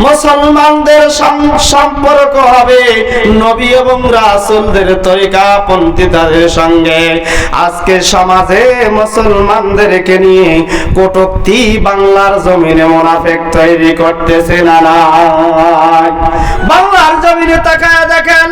মুসলমানদের সম্পর্ক হবে নবী এবং রাসূলদের তরিকা পন্থীদের সঙ্গে। আজকে সমাজে মুসলমানদেরকে নিয়ে কটূক্তি বাংলার জমিনে মুনাফিক তৈরি করতেছে না নাই? বাংলার জমিনে তাকায় দেখেন,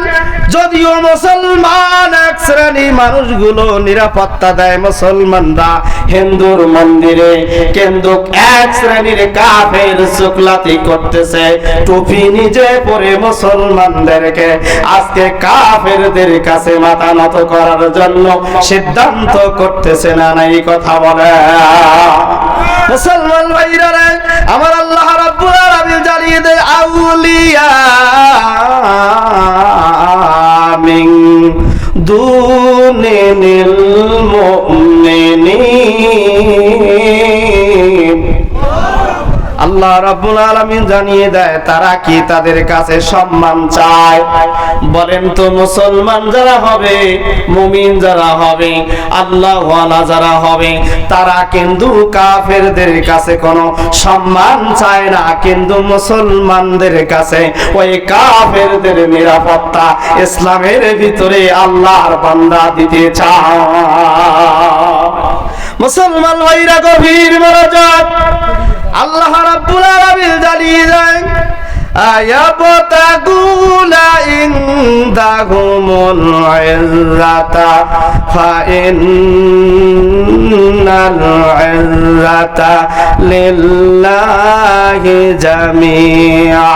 যদিও মুসলমান এক শ্রেণী মানুষগুলো নিরাপত্তা দেয় মুসলমানরা হিন্দুর মন্দিরে, কিন্তু এক শ্রেণীর কাফের শুকলাতি করতেছে টুপি নিজে পরে মুসলমানদেরকে আজকে কাফেরদের কাছে মাথা নত করার জন্য সিদ্ধান্ত করতেছে না নাই? কথা বলে মুসলমান ভাইরা রে আমার, আল্লাহ রাব্বুল আলামিন জানিয়ে দেয় আউলিয়া মিন দুনিল মুমিনিন। আল্লাহ রাব্বুল আলামিন জানিয়ে দেয় তারা কি তাদের কাছে সম্মান চায়? বলেন তো, মুসলমান যারা হবে, মুমিন যারা হবে, আল্লাহওয়ালা যারা হবে, তারা কিন্তু কাফেরদের কাছে কোনো সম্মান চায় না, কিন্তু মুসলমানদের কাছে ওই কাফেরদের নিরাপত্তা ইসলামের ভিতরে আল্লাহর বান্দা দিতে চায়। মুসলমান ভাইরা গভীর মনোযোগ, আল্লাহ রাব্বুল আলামিন জানিয়ে দেন আয়াবতাগুলা ইনদাহুমুল ইজ্জাতা ফাইন্নাল ইজ্জাতা লিল্লাহি জামিআ।